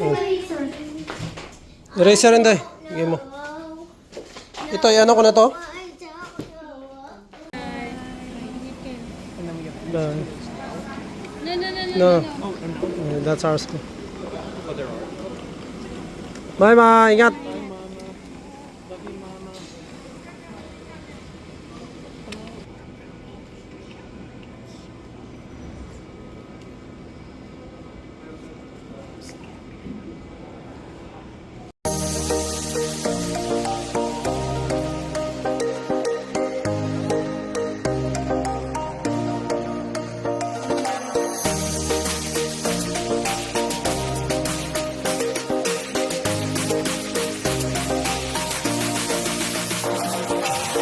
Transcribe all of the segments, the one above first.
Oh. Eraser rin tayo. Sige mo. Ito, ano ko na to? No. That's ours. Bye, ma. Ingat.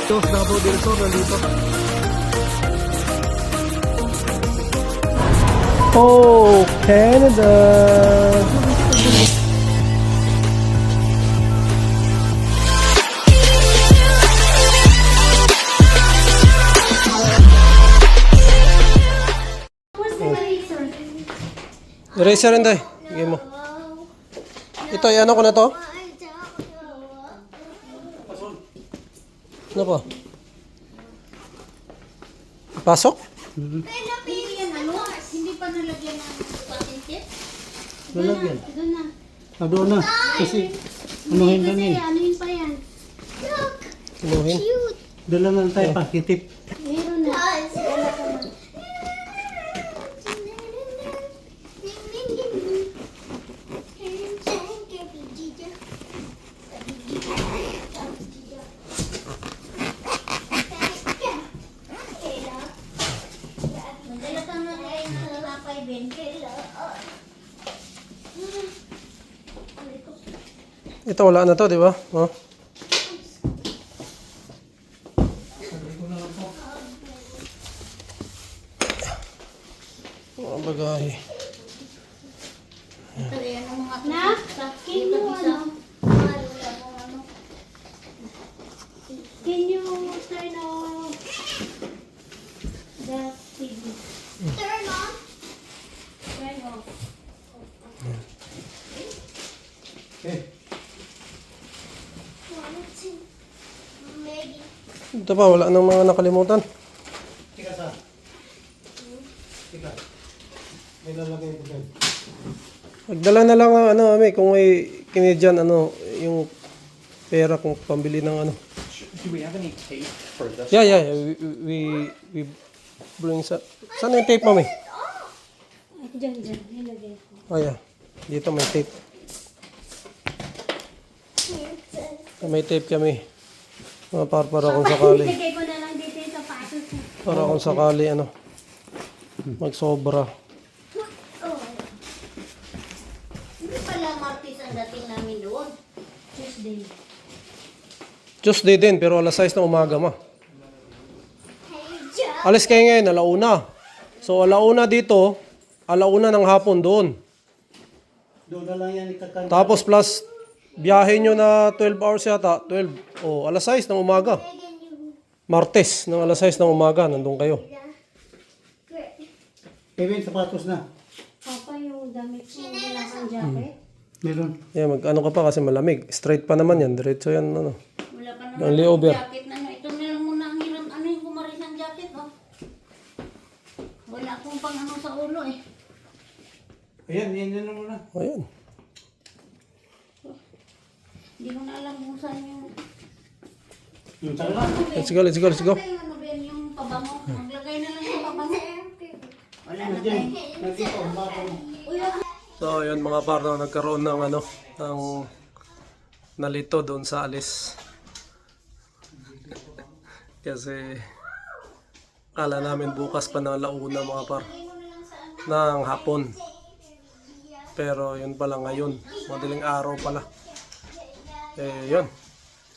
Davao del Sur nandito. Oh, Canada. Eraser rin tayo. Sige mo. Ito, ano ko na to? Ano pa? Pasok? Hindi yan, hindi pa nalagyan ng patintit. Lalagyan. Doon na. Doon na. Kasi, anuhin lang eh. Anuhin pa yan. Inuhin? Dala na tayo pa, kitip. Meron na. Wala ka na. Magdala ka na rin ng tinapay, Ben. Ito wala na to, di ba? Oh. Mga bagahe. Ito yan ang mga na? Can you turn off the TV? Turn on? Turn off. Okay. Ito pa, wala nang mga nakalimutan. Tika sa. Tika. May lalagay ko dyan. Magdala na lang ano, may kung may kinidyan ano, yung pera kung pambili ng ano. Do we have any tape for this? Yeah. We bring sa. Saan yung tape, mami? Diyan, nilagay ko. Oh, yeah. Dito may tape. May tape kami. Para kung sakali. Ilagay ko na lang dito yung sapatos. Para kung sakali ano. Magsobra. Hindi pala Martes ang dating namin doon. Tuesday. Tuesday din, pero alas 6 ng umaga ma. Alis kayo ngayon, alauna. So alauna dito, alauna ng hapon doon. Doon na lang yan ikakanta. Tapos plus, biyahe nyo na 12 hours yata. 12. O, alas 6 ng umaga. Martes, ng alas 6 ng umaga, nandun kayo. Kevin, sapatos na. Papa, yung damit mo, wala kang jacket. Meron. Yeah, mag-ano ka pa kasi malamig. Straight pa naman yan, diretso yan. Ano. Wala pa Ang naman layover. jacket na. Ito na lang muna ang hiram. Ano yung kumaris ng jacket, oh? Wala akong pang ano sa ulo, eh. Ayan, yan na muna. O yan. Hindi ko na alam kung saan yung... Yung tala. Let's go. Ano ba yan, yung pabango? Maglagay na lang yung pabango. Wala na tayo. Nakita ang bata mo. Uy, So, yun mga parno, nagkaroon ng ano, ng nalito doon sa alis. Kasi, kala namin bukas pa ng alauna mga par, ng hapon. Pero yun pala ngayon, madaling araw pala. Eh, yun.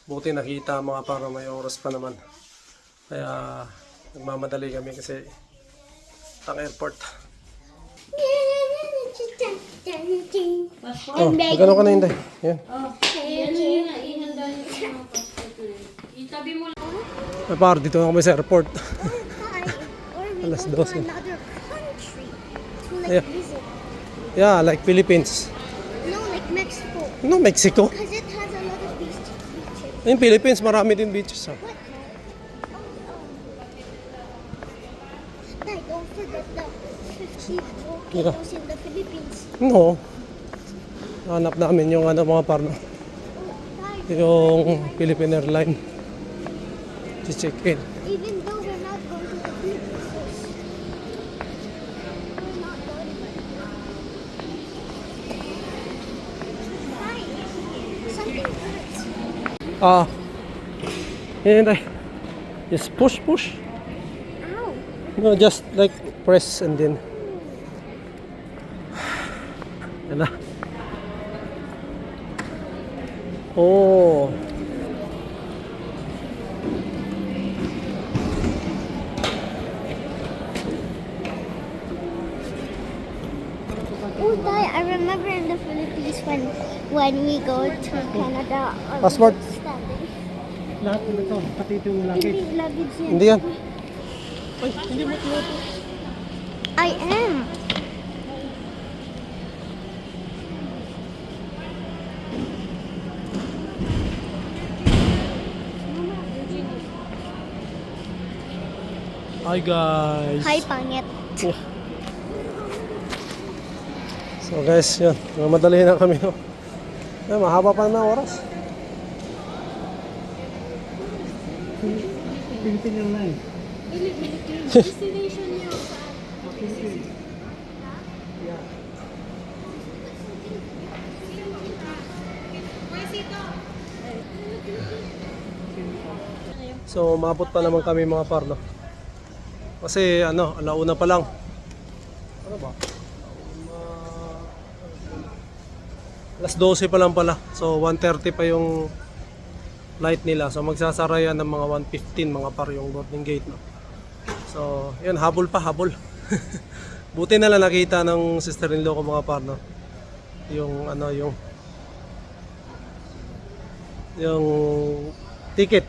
Buti nakita mga par, may oras pa naman. Kaya, nagmamadali kami kasi ang airport. Oh, magkano ka na hindi? Yan. ihanda yung mga passport na yun. Itabi mo lang. Ay, par, dito na kami sa airport. Alas 12. Another country to Yeah. visit. Yeah, like Philippines. No, like No, Mexico. Because it has a lot of beaches. Yung Philippines, marami din beaches. Ha? What? Dad, don't forget the 50 volcanoes in the Philippines. No. Hanap namin yung ano mga parno. Dad, Yung Philippine Airline. Check in. even though we're not going to the Philippines, we're not going. Hi. Something hurts. Ah. Yan tayo. Just push. Ow. No, just like press and then. Yan na. Oh. Oh, Dad, I remember in the Philippines when we go to Canada. Passport. Standing. Lahat ng ito, pati ito yung luggage. Hindi luggage yan. Hindi yan. I am. Hi guys. Hi, pangit. Oh. So guys, yun. Madali na kami. No? Ay, mahaba pa naman ang oras. Philippine Airlines. So, umabot pa naman kami mga parno. Kasi ano, alauna pa lang. Ano ba? Alas 12 pa lang pala. So 1:30 pa yung flight nila. So magsasara yan ng mga 1:15 mga par yung boarding gate. No? So yun, habol pa, habol. Buti na lang nakita ng sister-in-law ko mga par. No? Yung ano, yung ticket.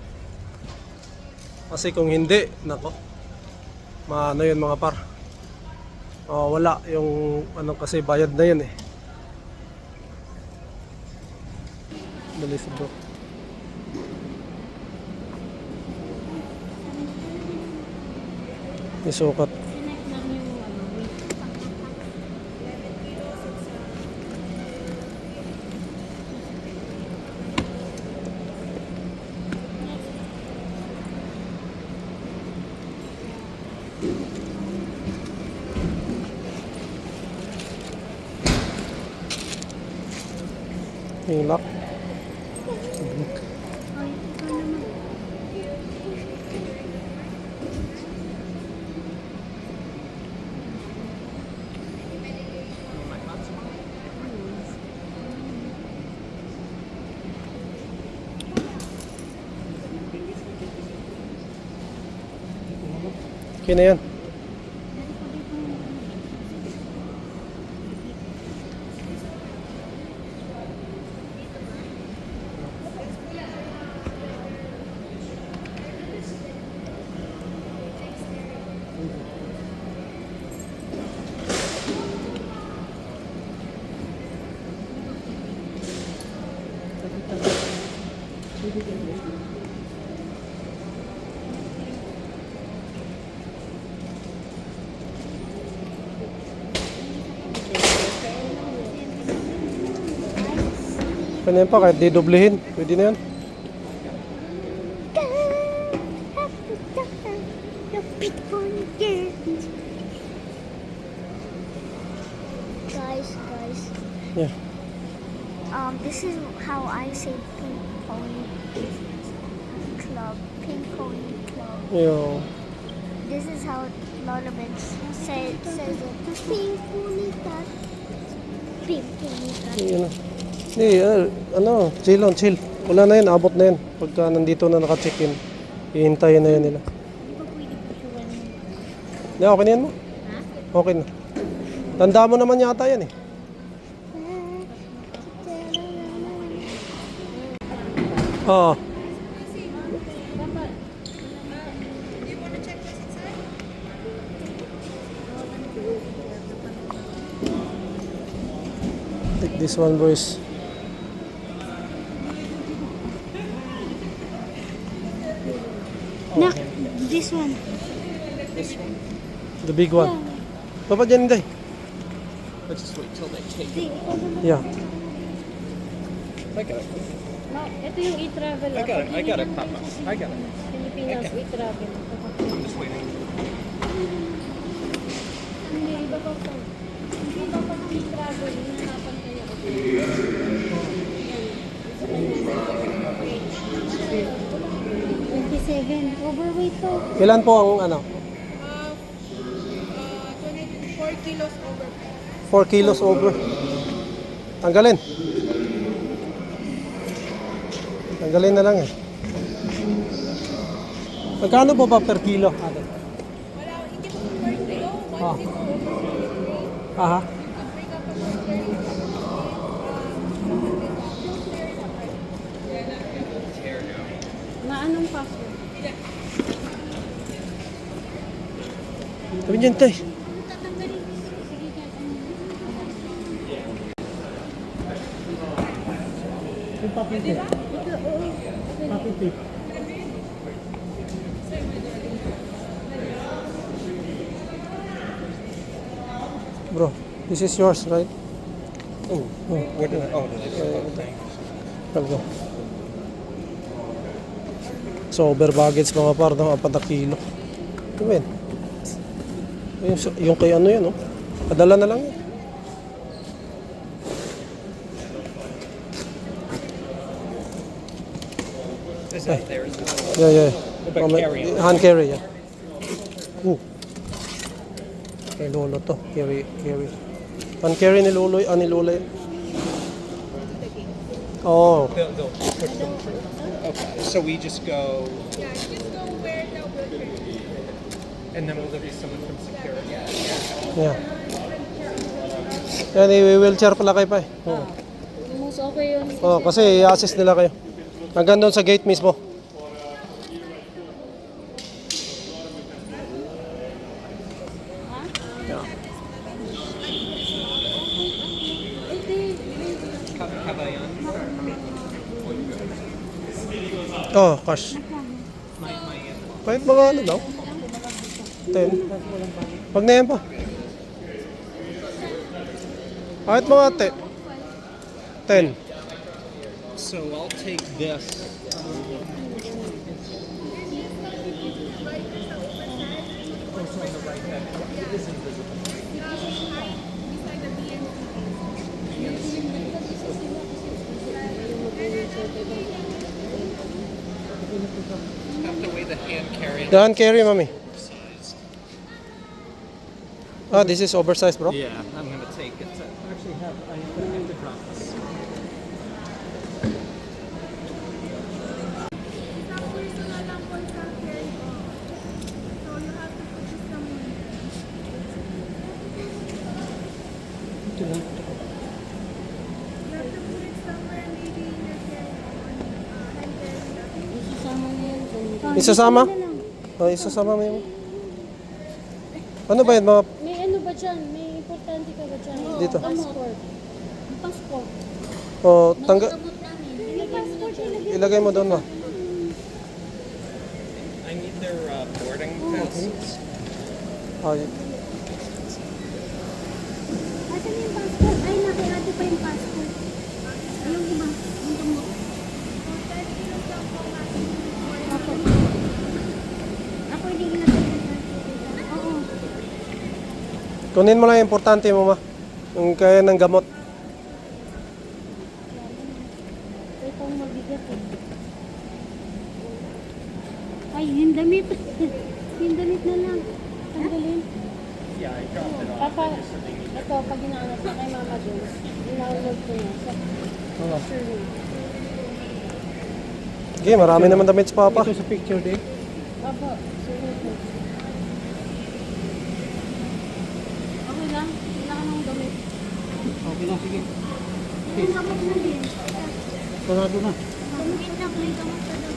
Kasi kung hindi, nako. Maano yun mga par. Wala yung ano kasi bayad na yun eh. Dali sa bro. Isukat. Yung lock. Okay na yan. Pwede yan pa kahit di doblehin. Pwede na yan. Guys, Yeah. this is how I say Pink Pony Club. Pink Pony Club. Yung This is how Lolabit says it. Pink Pony Club. Pink Pony Club. yun na. Hindi, ano, chill lang, chill. Wala na yun, abot na yun. Pagka nandito na naka-check-in, hihintayin na yun nila. Hindi, okay na yan mo? Okay na. Tanda mo naman yata yan eh. Oo. Take this one, boys. No, this one. The big one. Papa dyan, Inday. Let's just wait till they take it. Yeah. I got it. Ito yung e-travel. I got it, Papa. I got it. Pilipinas e-travel. I'm just waiting. Hindi, iba pa po. Hindi ba pag e-travel, hinanapan kayo. 27. Overweight to. Ilan po ang ano? 4 kilos over. 4 kilos over. Tanggalin. Tanggalin na lang eh. Magkano po ba per kilo? Wala, hindi po per kilo. Ah. 1 over. Aha. Africa pa po 30. Maanong password? Sabi dyan, tay. Yung puppy tip. Puppy tip. Bro, this is yours, right? Oh, What did I? Oh, did I? Oh, thanks. Go. So, over baggage mga par, no? 4 na kilo. Ito ba yun? Yung kay ano yun, no? Padala na lang yun. Is that theirs? Yeah. But carry on. Hand carry, yeah. Kay lolo to, carry. Hand carry ni lolo, ni lola yun. Oh, They'll push them through. Okay, so we just go. Yeah, just go where the wheelchair. And then will there be someone from security? yeah. Yan, i-wheelchair pala kayo pa eh. Oo. Mas okay yun. Oh, kasi i-assist nila kayo. Hanggang doon sa gate mismo. Kabayan? Oh, cash. Kahit mga ano daw? 10. Pag na yan pa. Kahit mga 10. So I'll take this. Have to weigh the hand carry. The hand carry, mami. Ah, this is oversized, bro. Yeah, I'm gonna take it. Actually, I have to drop this. Isasama niya yan. Isasama? Oh, isasama mo yun. Ano ba yun, mga May ano ba dyan? May importante ka ba dyan? Dito. Passport. Passport. oh, tangga Gamot namin. May passport siya. ilagay mo doon, ma. I need their boarding passes. Ah, yun. Asan yung passport? Ay, nakilati pa yung passport. Yung iba, yung gamot. Ako hindi ginagawa ng passport. Oo. Kunin mo lang yung importante mo, ma. Yung kaya ng gamot. Ito ang mabigat eh. Ay, yung damit. Yung damit na lang. Tanggalin. Yeah, I dropped it off. Papa, ito, pag inaanap na kay Mama Jun, inawag ko niya sa sure. Okay, marami naman damit sa papa. Ito sa picture din. Papa, sure ko. Okay lang, kailangan ng damit. Okay na, sige. Yung gamot na din. Sarado na. Tumigit na, may gamot na daw.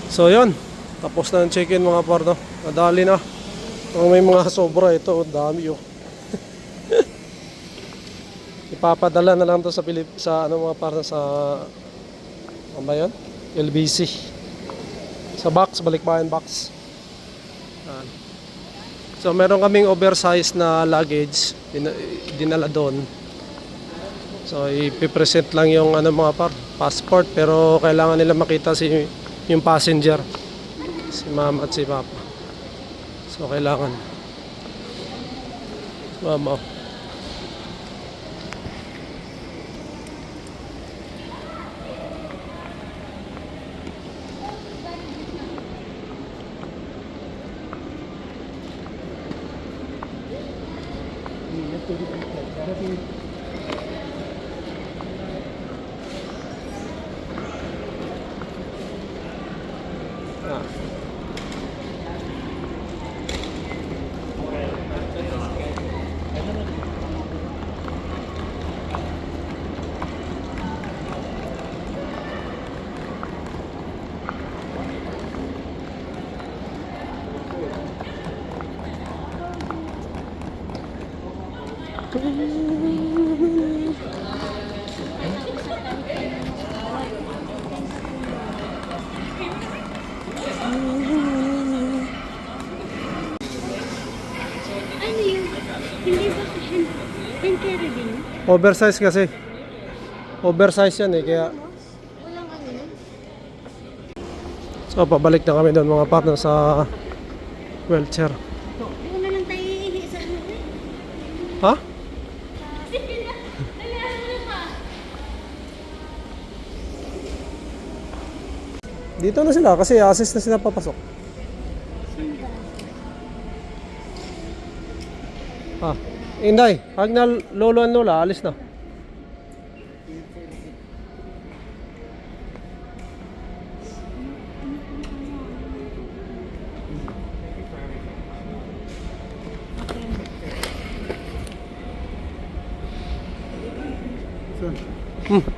So, yun. Tapos na ang check-in mga pardo. Nadali na. Kung may mga sobra ito, dami oh. Ipapadala na lang to sa sa ano mga para sa ano ba yun? LBC. Sa box, balikbayan box. Yan. So meron kaming oversized na luggage dinala doon. So ipipresent lang yung ano mga passport, pero kailangan nila makita yung passenger, si mama at si papa. So kailangan mama. Ah. Ano yun? Hindi ba hand carry din yun? Oversize kasi. Oversize yan eh, kaya Walang ano yun? so pabalik na kami doon mga partner sa wheelchair. Doon na lang tayo iihi sa ano eh. Ha? Dito na sila kasi assist na sila papasok. Ah, Inday, pag na lolo and lola, alis na.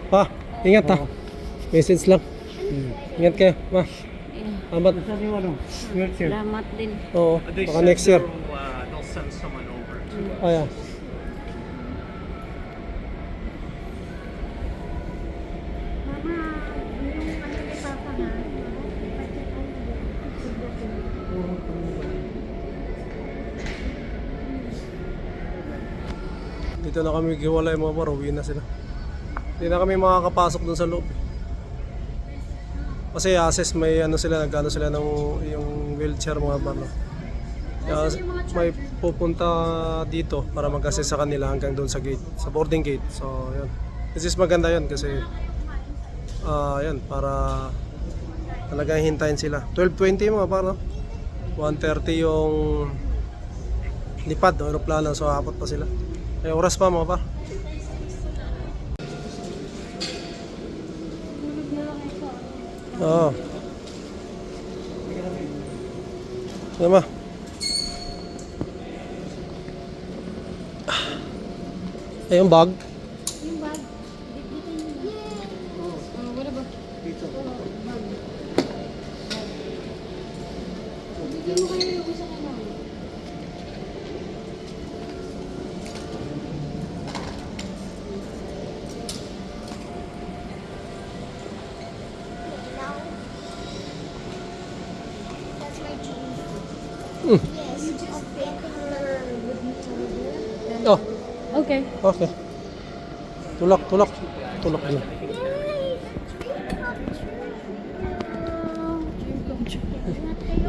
Pa, ingat ha. Message lang. Ingat kayo, ma. Amat. Wheelchair. Salamat din. Oo, baka next year. They'll send someone over. Oh, yeah. Mama, yung ano ni Papa nga. Dito na kami giwalay mga par, uwi na sila. Hindi na kami makakapasok dun sa loob. Kasi access may ano sila, nagano sila ng yung wheelchair mga par. No? Kaya may pupunta dito para mag-assist sa kanila hanggang doon sa gate, sa boarding gate. So, yun. This is maganda yun kasi yun, para talagang hintayin sila. 12:20 mga par, no? 1:30 yung lipad, no? Aeroplano, so apat pa sila. May oras pa mga par. Oo. Sama. Ay, yung bag. Yung bag. Dito yun. Yeah. Wala ba? Dito. Bigyan mo kayo yung isa ka lang. That's my jeans. Yes, you just pick her with me over Oh, Okay. okay. Tulak, tulak. Tulak yun.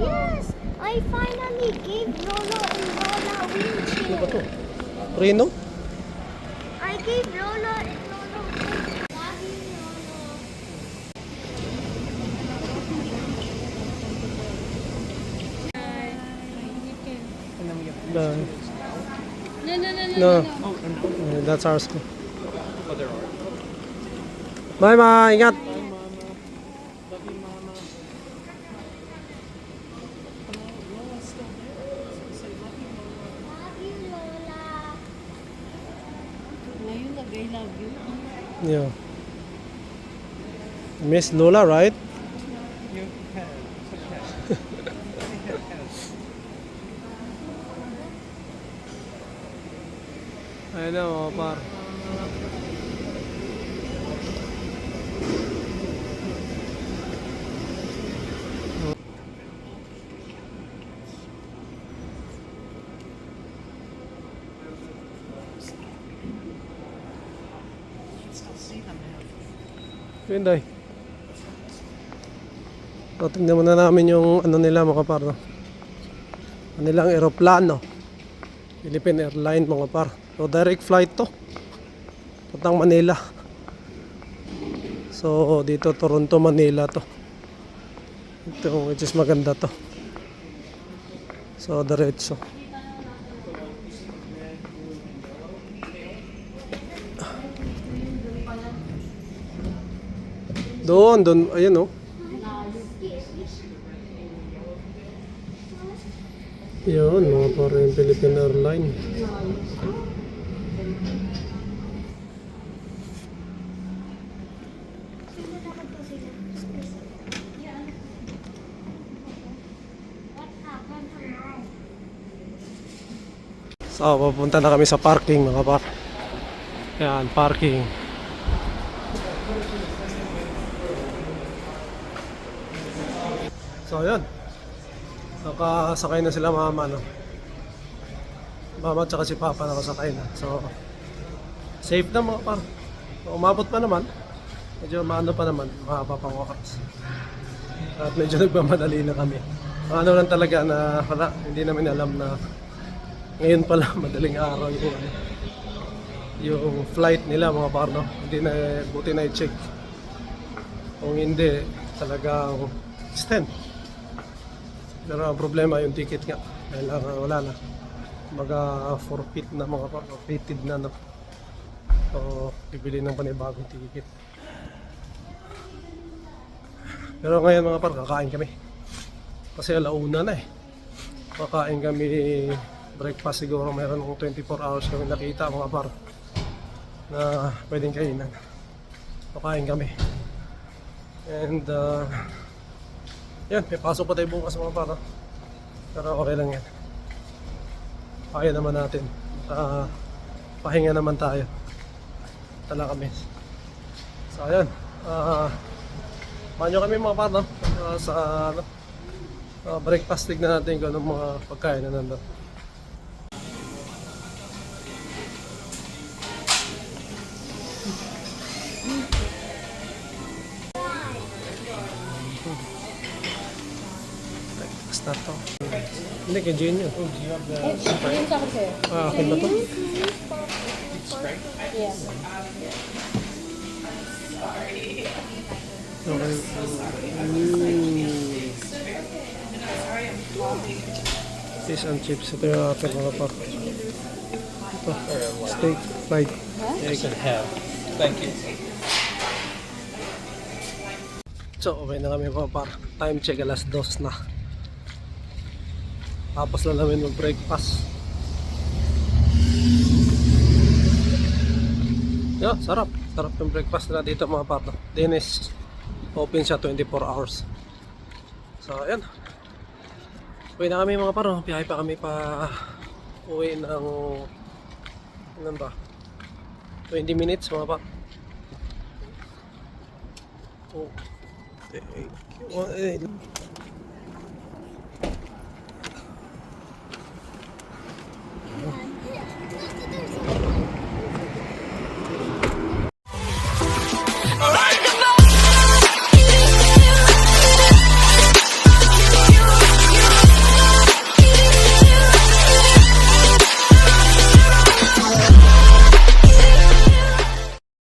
Yes, I finally gave Lolo and Lola a Ano ba to? wheelchair. Reno? I gave Lolo and Lolo a wheelchair. Bye. No, no, no, no. No. That's ours. Bye, ma. Ingat. Love you, Lola. Ngayon I love you. Yeah. Miss Lola, right? You can. It's okay. I know, par. Pinday. So, tingnan muna namin yung ano nila mga par, no? Kanilang aeroplano. Philippine Airlines mga par. So direct flight to. Puntang Manila. So dito Toronto, Manila to. Ito which is maganda to. So diretso. Doon, ayun oh. Yun, mga parang Philippine Airlines. So, papunta na kami sa parking mga par. Yan, parking. So, yun. Nakasakay na sila mama, no? Mama at saka si papa nakasakay na. So, safe na mga par. So, umabot pa naman. Medyo maano pa naman, mahaba pang oras. At medyo nagmamadali na kami. Ano lang talaga na wala, hindi namin alam na ngayon pala madaling araw yung flight nila mga par, no? Hindi na, buti na i-check. Kung hindi, talagang extend. Pero ang problema yung ticket nga. Dahil wala na. Forfeit na mga par, forfeited na, no? So, bibili ng panibagong ticket. Pero ngayon mga par, kakain kami. Kasi alauna na eh. Kakain kami breakfast, siguro mayroon ng 24 hours kami nakita mga par na pwedeng kainan. Kakain kami. And yan, may pasok pa tayo bukas mga par, no? Pero okay lang yan. Kaya naman natin. Pahinga naman tayo. Tala kami. So ayan, manyo kami mga par, no? Sa breakfast, tignan natin kung anong mga pagkain na nandun. Breakfast na to. Hindi, kay Jane yun. Yung sa akin sa'yo. Akin ba to? Yeah. Okay. Fish and chips. Ito yung ating mga par. Ito. Steak, fried. Yeah, you can have. Thank you. So, okay na kami mga par. Time check, alas 2 na. Tapos na namin mag-breakfast. Yeah, sarap. Sarap yung breakfast na dito mga par. Dennis, open siya 24 hours. So, ayan. Uwi na kami mga par. Biyahe pa kami pa uwi ng ilan ba? 20 minutes mga par. Oh.